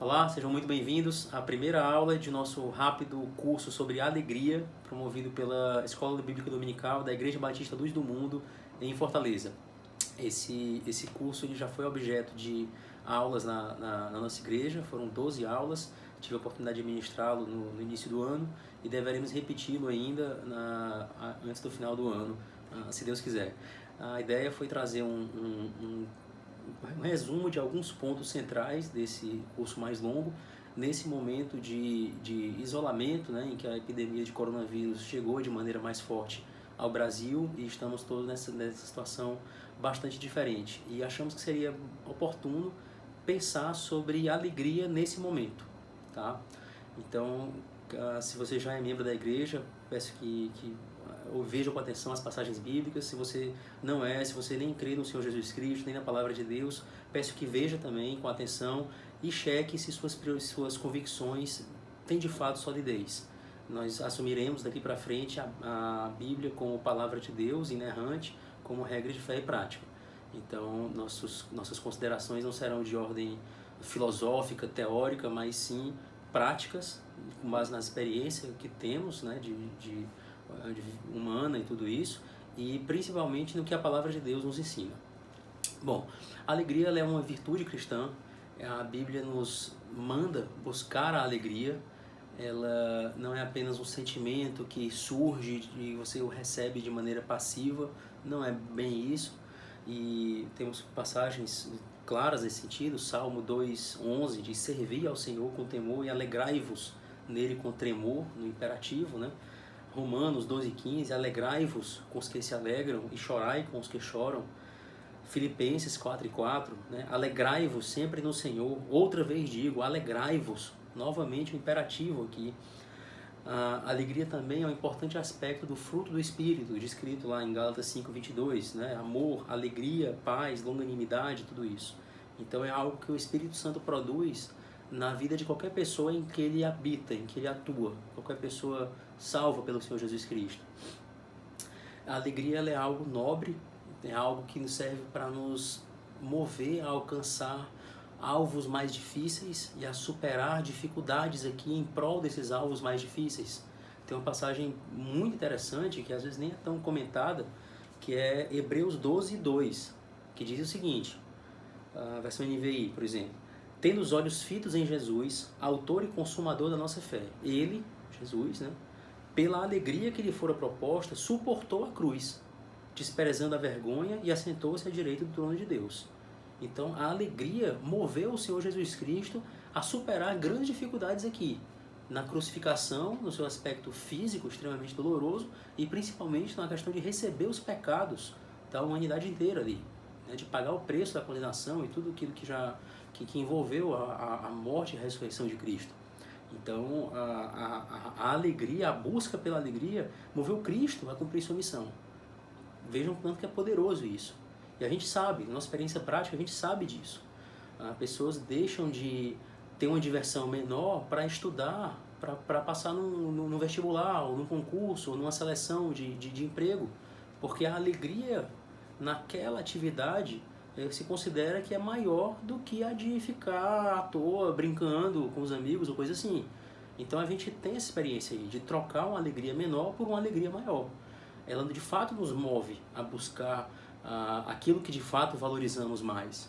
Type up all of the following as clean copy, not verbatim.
Olá, sejam muito bem-vindos à primeira aula de nosso rápido curso sobre alegria, promovido pela Escola Bíblica Dominical da Igreja Batista Luz do Mundo, em Fortaleza. Esse curso ele já foi objeto de aulas na nossa igreja, foram 12 aulas, tive a oportunidade de ministrá-lo no início do ano e deveremos repeti-lo ainda antes do final do ano, se Deus quiser. A ideia foi trazer um resumo de alguns pontos centrais desse curso mais longo, nesse momento de isolamento, né, em que a epidemia de coronavírus chegou de maneira mais forte ao Brasil e estamos todos nessa situação bastante diferente. E achamos que seria oportuno pensar sobre alegria nesse momento, tá? Então, se você já é membro da igreja, peço que veja com atenção as passagens bíblicas. Se você não é, se você nem crê no Senhor Jesus Cristo, nem na Palavra de Deus, peço que veja também com atenção e cheque se suas convicções têm de fato solidez. Nós assumiremos daqui para frente a Bíblia como Palavra de Deus, inerrante, como regra de fé e prática. Então, nossas considerações não serão de ordem filosófica, teórica, mas sim práticas, com base na experiência que temos, né, de humana e tudo isso, e principalmente no que a Palavra de Deus nos ensina. Bom, a alegria ela é uma virtude cristã, a Bíblia nos manda buscar a alegria, ela não é apenas um sentimento que surge e você o recebe de maneira passiva, não é bem isso, e temos passagens claras nesse sentido. Salmo 2:11 diz: servi ao Senhor com temor e alegrai-vos nele com tremor, no imperativo, né? Romanos 12:15, alegrai-vos com os que se alegram e chorai com os que choram. Filipenses 4:4, né? Alegrai-vos sempre no Senhor. Outra vez digo, alegrai-vos. Novamente o imperativo aqui. A alegria também é um importante aspecto do fruto do Espírito, descrito lá em Gálatas 5:22, né? Amor, alegria, paz, longanimidade, tudo isso. Então é algo que o Espírito Santo produz na vida de qualquer pessoa em que ele habita, em que ele atua, qualquer pessoa salva pelo Senhor Jesus Cristo. A alegria ela é algo nobre, é algo que nos serve para nos mover a alcançar alvos mais difíceis e a superar dificuldades aqui em prol desses alvos mais difíceis. Tem uma passagem muito interessante, que às vezes nem é tão comentada, que é Hebreus 12:2, que diz o seguinte, a versão NVI, por exemplo: tendo os olhos fitos em Jesus, autor e consumador da nossa fé. Ele, Jesus, né, pela alegria que lhe fora proposta, suportou a cruz, desprezando a vergonha, e assentou-se à direita do trono de Deus. Então, a alegria moveu o Senhor Jesus Cristo a superar grandes dificuldades aqui, na crucificação, no seu aspecto físico extremamente doloroso, e principalmente na questão de receber os pecados da humanidade inteira ali, né, de pagar o preço da condenação e tudo aquilo que envolveu a morte e a ressurreição de Cristo. Então, a alegria, a busca pela alegria, moveu Cristo a cumprir sua missão. Vejam o quanto que é poderoso isso. E a gente sabe, na nossa experiência prática, a gente sabe disso. Pessoas deixam de ter uma diversão menor para estudar, para passar no vestibular, ou num concurso, ou numa seleção de emprego, porque a alegria naquela atividade se considera que é maior do que a de ficar à toa, brincando com os amigos ou coisa assim. Então a gente tem essa experiência aí, de trocar uma alegria menor por uma alegria maior. Ela de fato nos move a buscar aquilo que de fato valorizamos mais.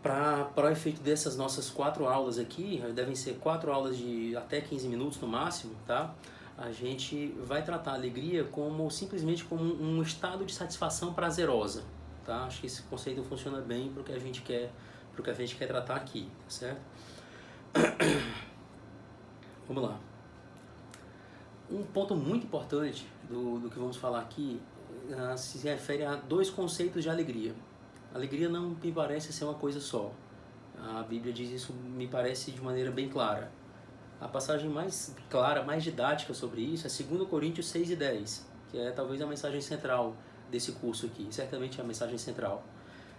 Para o efeito dessas nossas 4 aulas aqui, devem ser 4 aulas de até 15 minutos no máximo, tá? A gente vai tratar a alegria simplesmente como um estado de satisfação prazerosa, tá? Acho que esse conceito funciona bem para o que a gente quer tratar aqui, tá certo? Vamos lá. Um ponto muito importante do que vamos falar aqui se refere a 2 conceitos de alegria. Alegria não me parece ser uma coisa só. A Bíblia diz isso, me parece, de maneira bem clara. A passagem mais clara, mais didática sobre isso é 2 Coríntios 6:10, que é talvez a mensagem central desse curso aqui, certamente é a mensagem central,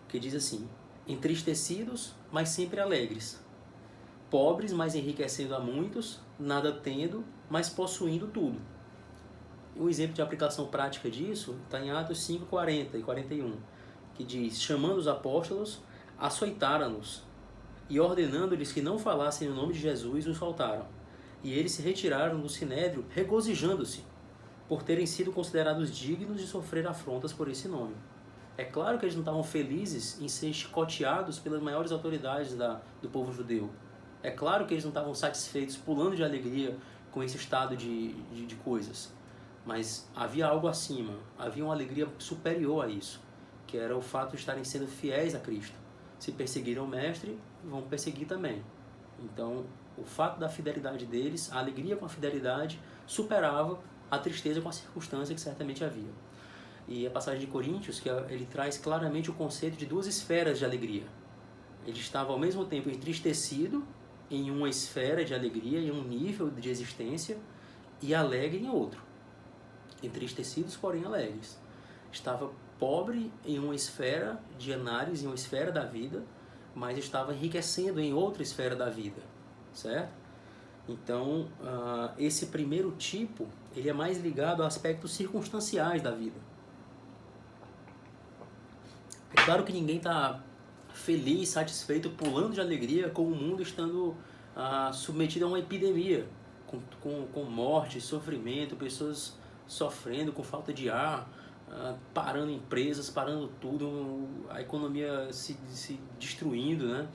que diz assim: entristecidos, mas sempre alegres, pobres, mas enriquecendo a muitos, nada tendo, mas possuindo tudo. Um exemplo de aplicação prática disso está em Atos 5:40 e 41, que diz: chamando os apóstolos, açoitaram-nos e ordenando-lhes que não falassem o nome de Jesus, os soltaram. E eles se retiraram do sinédrio, regozijando-se, por terem sido considerados dignos de sofrer afrontas por esse nome. É claro que eles não estavam felizes em ser chicoteados pelas maiores autoridades do povo judeu. É claro que eles não estavam satisfeitos, pulando de alegria com esse estado de coisas. Mas havia algo acima, havia uma alegria superior a isso, que era o fato de estarem sendo fiéis a Cristo. Se perseguiram o Mestre, vão perseguir também. Então, o fato da fidelidade deles, a alegria com a fidelidade, superava a tristeza com a circunstância que certamente havia. E a passagem de Coríntios, que ele traz claramente o conceito de duas esferas de alegria. Ele estava ao mesmo tempo entristecido em uma esfera de alegria, em um nível de existência, e alegre em outro. Entristecidos, porém alegres. Estava pobre em uma esfera de análise, em uma esfera da vida, mas estava enriquecendo em outra esfera da vida, certo? Então, esse primeiro tipo, ele é mais ligado a aspectos circunstanciais da vida. É claro que ninguém está feliz, satisfeito, pulando de alegria com o mundo estando submetido a uma epidemia, com morte, sofrimento, pessoas sofrendo com falta de ar, parando empresas, parando tudo, a economia se destruindo, né?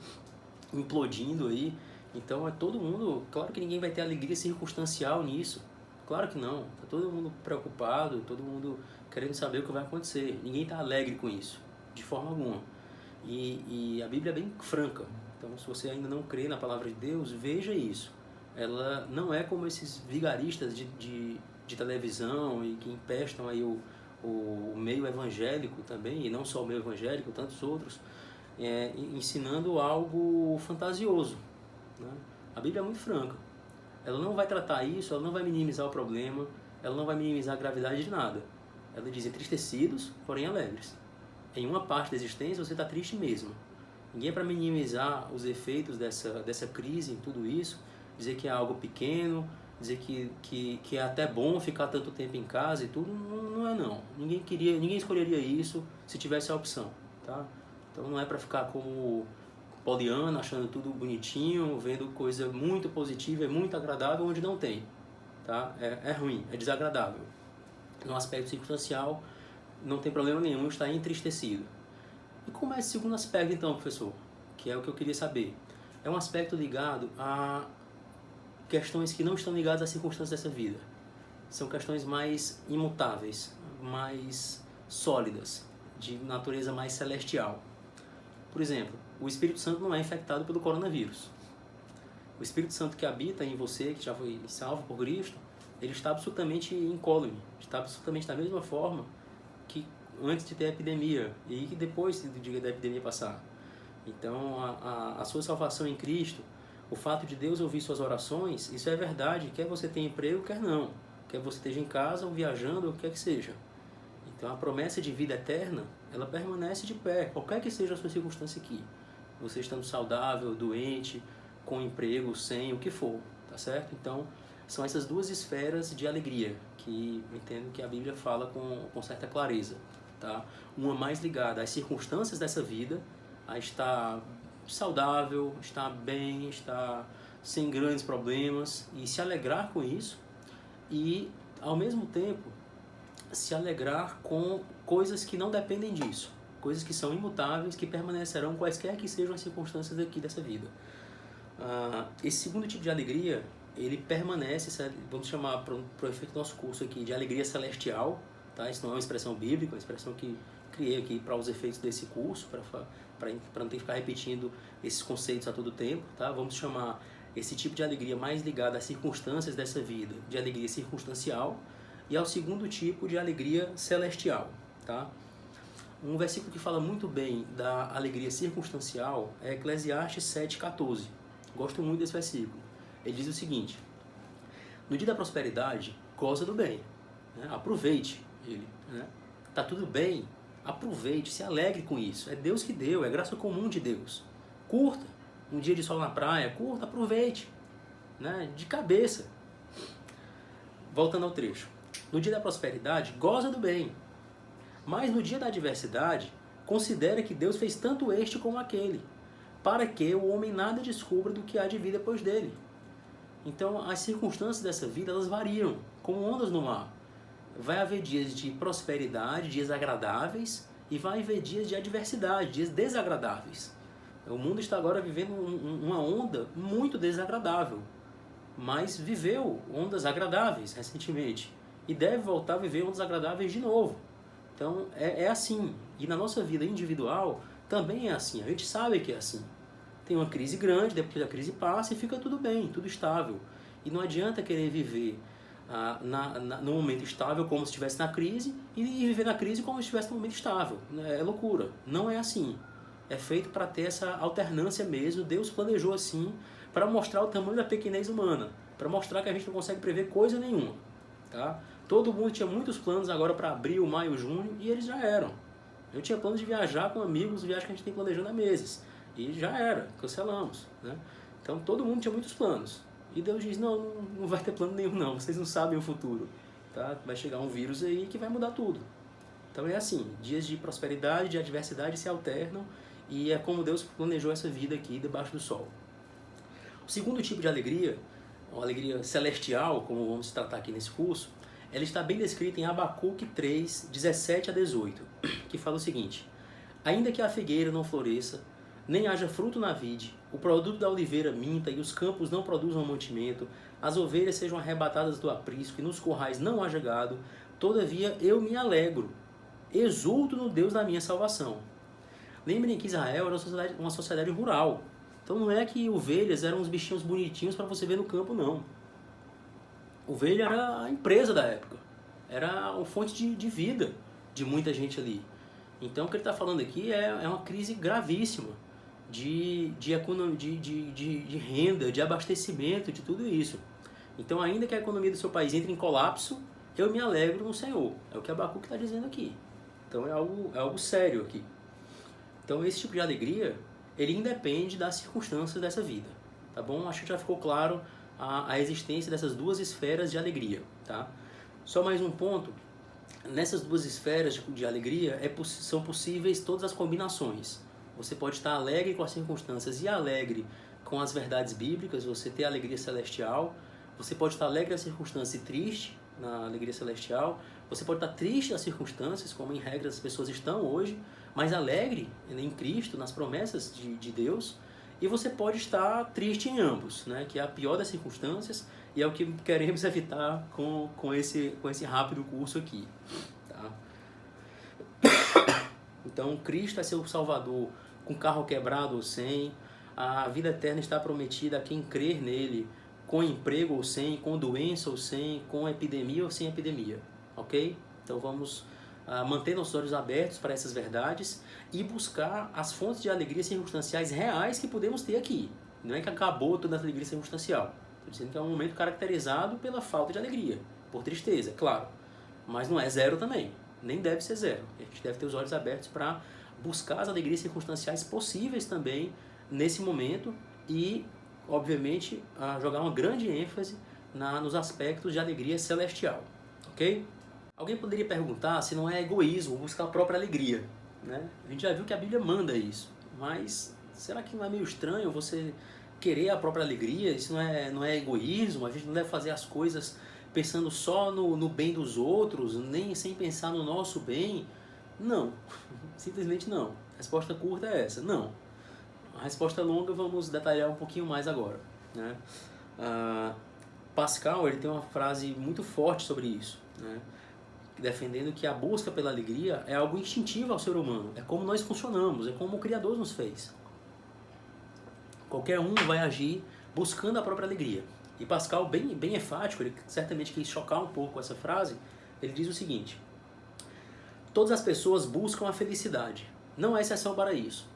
Implodindo aí. Então é todo mundo, claro que ninguém vai ter alegria circunstancial nisso, claro que não, tá todo mundo preocupado, todo mundo querendo saber o que vai acontecer, ninguém está alegre com isso, de forma alguma. E a Bíblia é bem franca, então se você ainda não crê na palavra de Deus, veja isso. Ela não é como esses vigaristas de televisão e que empestam aí o meio evangélico também, e não só o meio evangélico, tantos outros, ensinando algo fantasioso, né? A Bíblia é muito franca. Ela não vai tratar isso, ela não vai minimizar o problema, ela não vai minimizar a gravidade de nada. Ela diz entristecidos, porém alegres. Em uma parte da existência você está triste mesmo. Ninguém é para minimizar os efeitos dessa crise, em tudo isso, dizer que é algo pequeno, dizer que é até bom ficar tanto tempo em casa e tudo, não é não. Ninguém escolheria isso se tivesse a opção, tá? Então não é para ficar como poliana, achando tudo bonitinho, vendo coisa muito positiva e muito agradável onde não tem, tá? É ruim, é desagradável. No aspecto circunstancial, não tem problema nenhum estar entristecido. E como é esse segundo aspecto então, professor? Que é o que eu queria saber. É um aspecto ligado a questões que não estão ligadas às circunstâncias dessa vida. São questões mais imutáveis, mais sólidas, de natureza mais celestial. Por exemplo, o Espírito Santo não é infectado pelo coronavírus. O Espírito Santo que habita em você, que já foi salvo por Cristo, ele está absolutamente incólume, está absolutamente da mesma forma que antes de ter a epidemia e que depois da epidemia passar. Então, a sua salvação em Cristo, o fato de Deus ouvir suas orações, isso é verdade, quer você tenha emprego, quer não, quer você esteja em casa ou viajando, ou o que quer que seja. Então, a promessa de vida eterna, ela permanece de pé, qualquer que seja a sua circunstância aqui. Você estando saudável, doente, com emprego, sem, o que for, tá certo? Então, são essas duas esferas de alegria que entendo que a Bíblia fala com certa clareza, tá? Uma mais ligada às circunstâncias dessa vida, a estar saudável, estar bem, estar sem grandes problemas e se alegrar com isso e, ao mesmo tempo, se alegrar com coisas que não dependem disso, coisas que são imutáveis, que permanecerão quaisquer que sejam as circunstâncias aqui dessa vida. Esse segundo tipo de alegria, ele permanece, vamos chamar para o efeito do nosso curso aqui, de alegria celestial, tá? Isso não é uma expressão bíblica, é uma expressão que criei aqui para os efeitos desse curso, para não ter que ficar repetindo esses conceitos a todo tempo, tá? Vamos chamar esse tipo de alegria mais ligado às circunstâncias dessa vida, de alegria circunstancial, e ao segundo tipo de alegria celestial, tá? Um versículo que fala muito bem da alegria circunstancial é Eclesiastes 7,14. Gosto muito desse versículo. Ele diz o seguinte: no dia da prosperidade, goza do bem, né? Aproveite ele, né? Tá tudo bem, aproveite, se alegre com isso. É Deus que deu, é graça comum de Deus. Curta um dia de sol na praia, curta, aproveite, né? De cabeça. Voltando ao trecho. No dia da prosperidade, goza do bem. Mas no dia da adversidade, considere que Deus fez tanto este como aquele, para que o homem nada descubra do que há de vir depois dele. Então, as circunstâncias dessa vida, elas variam, como ondas no mar. Vai haver dias de prosperidade, dias agradáveis, e vai haver dias de adversidade, dias desagradáveis. O mundo está agora vivendo uma onda muito desagradável, mas viveu ondas agradáveis recentemente, e deve voltar a viver ondas agradáveis de novo. Então, é assim. E na nossa vida individual, também é assim. A gente sabe que é assim. Tem uma crise grande, depois a crise passa e fica tudo bem, tudo estável. E não adianta querer viver no momento estável como se estivesse na crise e viver na crise como se estivesse no momento estável. É loucura. Não é assim. É feito para ter essa alternância mesmo. Deus planejou assim para mostrar o tamanho da pequenez humana, para mostrar que a gente não consegue prever coisa nenhuma. Tá? Todo mundo tinha muitos planos agora para abril, maio, junho, e eles já eram. Eu tinha planos de viajar com amigos, viagem que a gente tem planejando há meses. E já era, cancelamos. Né? Então todo mundo tinha muitos planos. E Deus diz, não vai ter plano nenhum não, vocês não sabem o futuro. Tá? Vai chegar um vírus aí que vai mudar tudo. Então é assim, dias de prosperidade, de adversidade se alternam, e é como Deus planejou essa vida aqui debaixo do sol. O segundo tipo de alegria, uma alegria celestial, como vamos tratar aqui nesse curso, ela está bem descrita em Abacuque 3, 17 a 18, que fala o seguinte: ainda que a figueira não floresça, nem haja fruto na vide, o produto da oliveira minta e os campos não produzam mantimento, as ovelhas sejam arrebatadas do aprisco e nos currais não haja gado, todavia eu me alegro, exulto no Deus da minha salvação. Lembrem que Israel era uma sociedade rural. Então não é que ovelhas eram uns bichinhos bonitinhos para você ver no campo, não. Ovelha era a empresa da época. Era a fonte de vida de muita gente ali. Então o que ele está falando aqui é uma crise gravíssima de renda, de abastecimento, de tudo isso. Então ainda que a economia do seu país entre em colapso, eu me alegro no Senhor. É o que Abacuque está dizendo aqui. Então é algo sério aqui. Então esse tipo de alegria, ele independe das circunstâncias dessa vida, tá bom? Acho que já ficou claro a existência dessas duas esferas de alegria, tá? Só mais um ponto, nessas duas esferas de alegria são possíveis todas as combinações. Você pode estar alegre com as circunstâncias e alegre com as verdades bíblicas, você ter alegria celestial, você pode estar alegre nas circunstâncias e triste na alegria celestial, você pode estar triste nas circunstâncias, como em regra as pessoas estão hoje, mas alegre em Cristo, nas promessas de Deus, e você pode estar triste em ambos, né? Que é a pior das circunstâncias, e é o que queremos evitar com esse rápido curso aqui. Tá? Então, Cristo é seu Salvador, com carro quebrado ou sem, a vida eterna está prometida a quem crer nele, com emprego ou sem, com doença ou sem, com epidemia ou sem epidemia, ok? Então vamos manter nossos olhos abertos para essas verdades e buscar as fontes de alegria circunstanciais reais que podemos ter aqui. Não é que acabou toda essa alegria circunstancial. Estou dizendo que é um momento caracterizado pela falta de alegria, por tristeza, claro. Mas não é zero também, nem deve ser zero. A gente deve ter os olhos abertos para buscar as alegrias circunstanciais possíveis também nesse momento e, obviamente, jogar uma grande ênfase nos aspectos de alegria celestial, ok? Alguém poderia perguntar se não é egoísmo buscar a própria alegria, né? A gente já viu que a Bíblia manda isso, mas será que não é meio estranho você querer a própria alegria? Isso não é egoísmo? A gente não deve fazer as coisas pensando só no bem dos outros, nem sem pensar no nosso bem? Não, simplesmente não. A resposta curta é essa, não. A resposta longa vamos detalhar um pouquinho mais agora, né? Pascal, ele tem uma frase muito forte sobre isso, né? Defendendo que a busca pela alegria é algo instintivo ao ser humano, é como nós funcionamos, é como o Criador nos fez. Qualquer um vai agir buscando a própria alegria. E Pascal, bem enfático, ele certamente quis chocar um pouco essa frase, ele diz o seguinte: todas as pessoas buscam a felicidade, não há exceção para isso.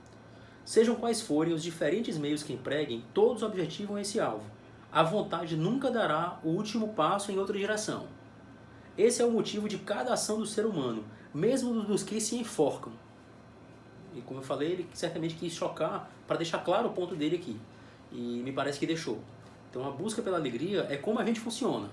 Sejam quais forem os diferentes meios que empreguem, todos objetivam esse alvo. A vontade nunca dará o último passo em outra direção. Esse é o motivo de cada ação do ser humano, mesmo dos que se enforcam. E como eu falei, ele certamente quis chocar para deixar claro o ponto dele aqui. E me parece que deixou. Então a busca pela alegria é como a gente funciona.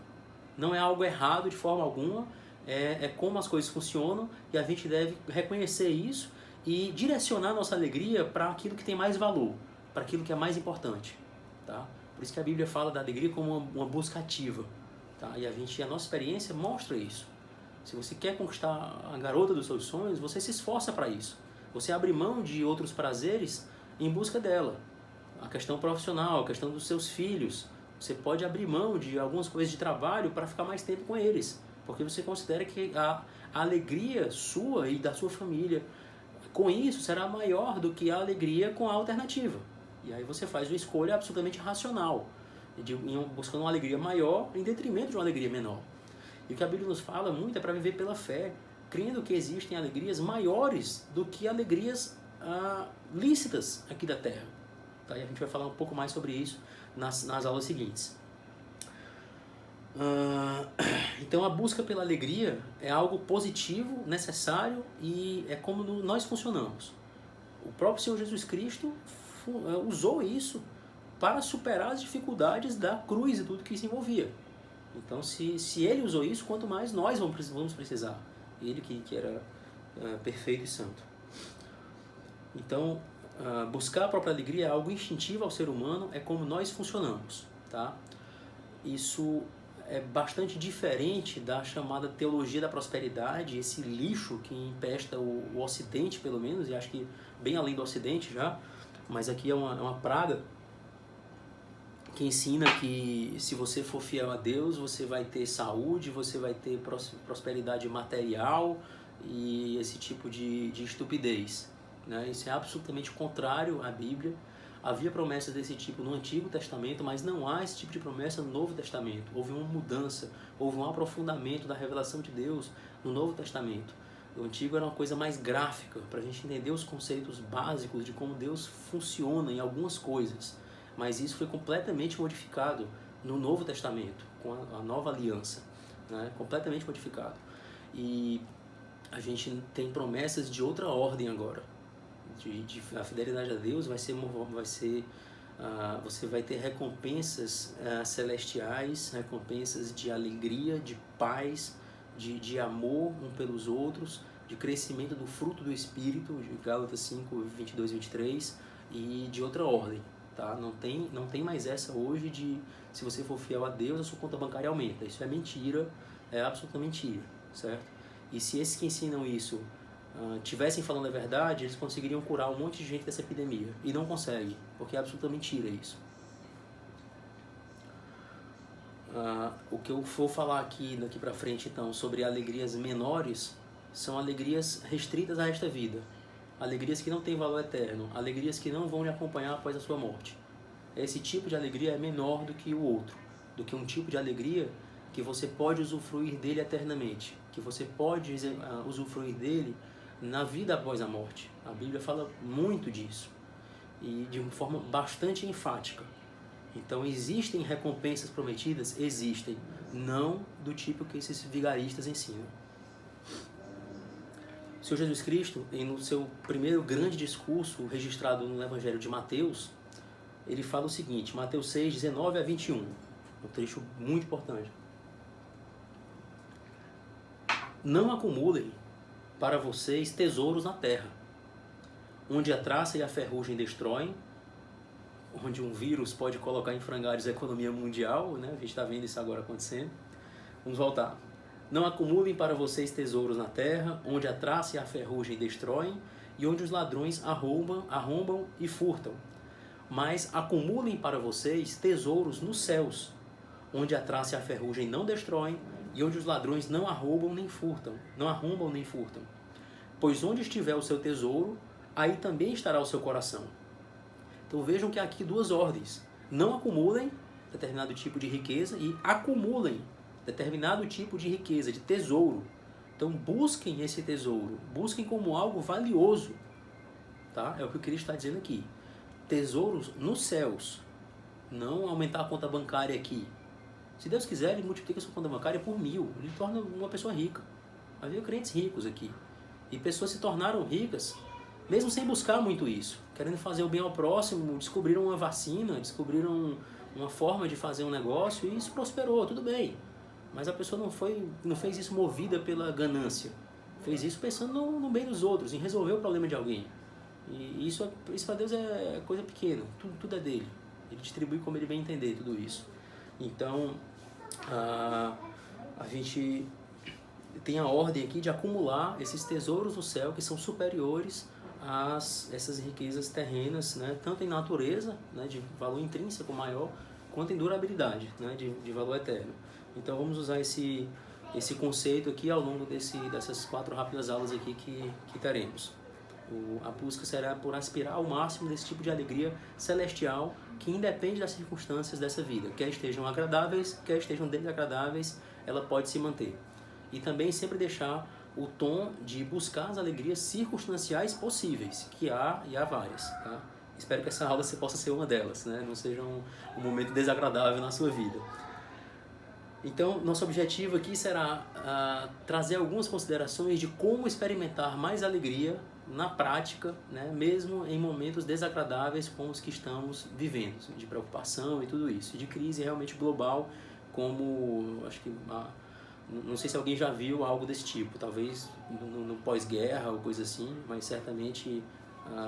Não é algo errado de forma alguma, é como as coisas funcionam e a gente deve reconhecer isso e direcionar nossa alegria para aquilo que tem mais valor, para aquilo que é mais importante, tá? Por isso que a Bíblia fala da alegria como uma busca ativa, tá? E a nossa experiência mostra isso. Se você quer conquistar a garota dos seus sonhos, você se esforça para isso. Você abre mão de outros prazeres em busca dela. A questão profissional, a questão dos seus filhos. Você pode abrir mão de algumas coisas de trabalho para ficar mais tempo com eles, porque você considera que a alegria sua e da sua família com isso será maior do que a alegria com a alternativa. E aí você faz uma escolha absolutamente racional, buscando uma alegria maior em detrimento de uma alegria menor. E o que a Bíblia nos fala muito é para viver pela fé, crendo que existem alegrias maiores do que alegrias lícitas aqui da terra. Tá? E a gente vai falar um pouco mais sobre isso nas aulas seguintes. Então a busca pela alegria é algo positivo, necessário e é como nós funcionamos. O próprio Senhor Jesus Cristo usou isso para superar as dificuldades da cruz e tudo que isso envolvia. Então se ele usou isso, quanto mais nós vamos precisar. Ele que era perfeito e santo. Então buscar a própria alegria é algo instintivo ao ser humano, é como nós funcionamos, tá? Isso é bastante diferente da chamada teologia da prosperidade, esse lixo que empesta o Ocidente, pelo menos, e acho que bem além do Ocidente já, mas aqui é uma praga que ensina que se você for fiel a Deus, você vai ter saúde, você vai ter prosperidade material e esse tipo de estupidez, né? Isso é absolutamente contrário à Bíblia. Havia promessas desse tipo no Antigo Testamento, mas não há esse tipo de promessa no Novo Testamento. Houve uma mudança, houve um aprofundamento da revelação de Deus no Novo Testamento. O Antigo era uma coisa mais gráfica, para a gente entender os conceitos básicos de como Deus funciona em algumas coisas. Mas isso foi completamente modificado no Novo Testamento, com a nova aliança, né? Completamente modificado. E a gente tem promessas de outra ordem agora. A fidelidade a Deus você vai ter recompensas celestiais, recompensas de alegria, de paz, de amor um pelos outros, de crescimento do fruto do Espírito, de Gálatas 5, 22 e 23, e de outra ordem, tá? Não tem mais essa hoje de se você for fiel a Deus, a sua conta bancária aumenta. Isso é mentira, é absoluta mentira, certo? E se esses que ensinam isso tivessem falando a verdade, eles conseguiriam curar um monte de gente dessa epidemia. E não conseguem, porque é absoluta mentira isso. O que eu vou falar daqui pra frente, então, sobre alegrias menores, são alegrias restritas a esta vida. Alegrias que não têm valor eterno. Alegrias que não vão lhe acompanhar após a sua morte. Esse tipo de alegria é menor do que o outro. Do que um tipo de alegria que você pode usufruir dele eternamente. Que você pode usufruir dele na vida após a morte. A Bíblia fala muito disso e de uma forma bastante enfática. Então existem recompensas prometidas? Existem, não do tipo que esses vigaristas ensinam. O Senhor Jesus Cristo, no seu primeiro grande discurso registrado no Evangelho de Mateus, ele fala o seguinte, Mateus 6, 19 a 21, um trecho muito importante. Não acumulem para vocês tesouros na terra, onde a traça e a ferrugem destroem, onde um vírus pode colocar em frangalhos a economia mundial, né? A gente está vendo isso agora acontecendo. Vamos voltar. Não acumulem para vocês tesouros na terra, onde a traça e a ferrugem destroem, e onde os ladrões arrombam e furtam. Mas acumulem para vocês tesouros nos céus, onde a traça e a ferrugem não destroem, e onde os ladrões não arrombam nem furtam. Pois onde estiver o seu tesouro, aí também estará o seu coração. Então vejam que há aqui duas ordens. Não acumulem determinado tipo de riqueza e acumulem determinado tipo de riqueza, de tesouro. Então busquem esse tesouro, busquem como algo valioso. Tá? É o que o Cristo está dizendo aqui. Tesouros nos céus, não aumentar a conta bancária aqui. Se Deus quiser, Ele multiplica a sua conta bancária por 1000. Ele torna uma pessoa rica. Havia crentes ricos aqui. E pessoas se tornaram ricas, mesmo sem buscar muito isso. Querendo fazer o bem ao próximo, descobriram uma vacina, descobriram uma forma de fazer um negócio e isso prosperou, tudo bem. Mas a pessoa não fez isso movida pela ganância. Fez isso pensando no bem dos outros, em resolver o problema de alguém. E isso para Deus é coisa pequena, tudo é dele. Ele distribui como ele bem entender tudo isso. Então, a gente tem a ordem aqui de acumular esses tesouros do céu que são superiores a essas riquezas terrenas, né, tanto em natureza, né, de valor intrínseco maior, quanto em durabilidade, né, de valor eterno. Então vamos usar esse conceito aqui ao longo dessas 4 rápidas aulas aqui que teremos. A busca será por aspirar ao máximo desse tipo de alegria celestial que independe das circunstâncias dessa vida. Quer estejam agradáveis, quer estejam desagradáveis, ela pode se manter. E também sempre deixar o tom de buscar as alegrias circunstanciais possíveis, que há e há várias. Tá? Espero que essa aula possa ser uma delas, né? Não seja um momento desagradável na sua vida. Então, nosso objetivo aqui será trazer algumas considerações de como experimentar mais alegria na prática, né, mesmo em momentos desagradáveis como os que estamos vivendo, de preocupação e tudo isso, de crise realmente global, como acho que não sei se alguém já viu algo desse tipo, talvez no pós-guerra ou coisa assim, mas certamente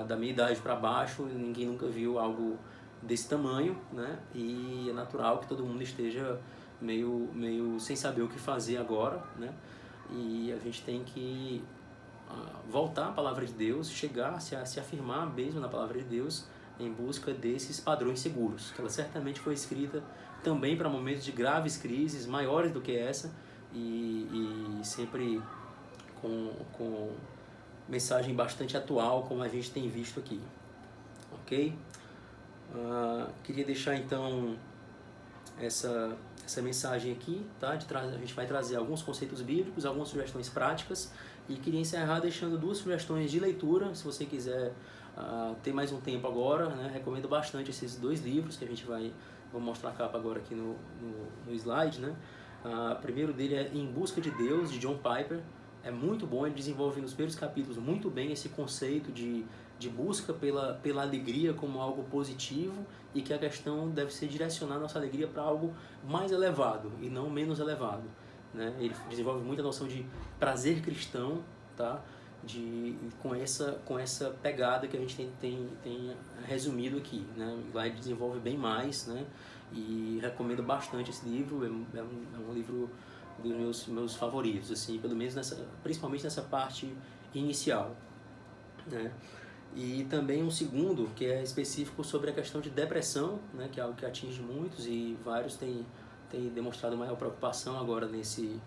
da minha idade para baixo ninguém nunca viu algo desse tamanho, né? E é natural que todo mundo esteja meio sem saber o que fazer agora, né? E a gente tem que voltar à palavra de Deus, chegar a se afirmar mesmo na palavra de Deus em busca desses padrões seguros, que ela certamente foi escrita também para momentos de graves crises, maiores do que essa, e sempre com mensagem bastante atual, como a gente tem visto aqui. Ok? Queria deixar então essa mensagem aqui, tá? A gente vai trazer alguns conceitos bíblicos, algumas sugestões práticas, e queria encerrar deixando 2 sugestões de leitura, se você quiser ter mais um tempo agora, né? Recomendo bastante esses 2 livros que a gente vou mostrar a capa agora aqui no slide, né? O primeiro dele é Em Busca de Deus, de John Piper. É muito bom, ele desenvolve nos primeiros capítulos muito bem esse conceito de busca pela alegria como algo positivo, e que a questão deve ser direcionar nossa alegria para algo mais elevado e não menos elevado, né? Ele desenvolve muita noção de prazer cristão, tá? Com essa pegada que a gente tem resumido aqui, né? Lá ele desenvolve bem mais, né? E recomendo bastante esse livro, é um livro dos meus favoritos, assim, pelo menos principalmente nessa parte inicial, né? E também um segundo que é específico sobre a questão de depressão, né? Que é algo que atinge muitos, e vários têm demonstrado maior preocupação agora nesse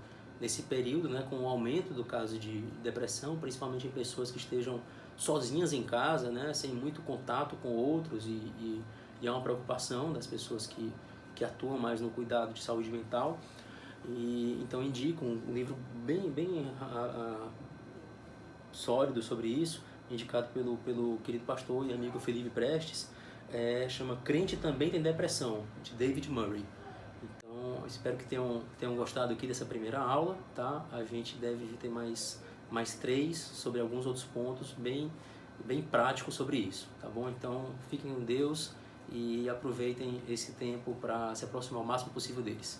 período, né? Com o aumento do caso de depressão, principalmente em pessoas que estejam sozinhas em casa, né? Sem muito contato com outros, e há uma preocupação das pessoas que atuam mais no cuidado de saúde mental. E então indico um livro bem sólido sobre isso, indicado pelo querido pastor e amigo Felipe Prestes, chama Crente Também Tem Depressão, de David Murray. Então, espero que tenham gostado aqui dessa primeira aula, tá? A gente deve ter mais 3 sobre alguns outros pontos bem práticos sobre isso, tá bom? Então, fiquem com Deus e aproveitem esse tempo para se aproximar o máximo possível deles.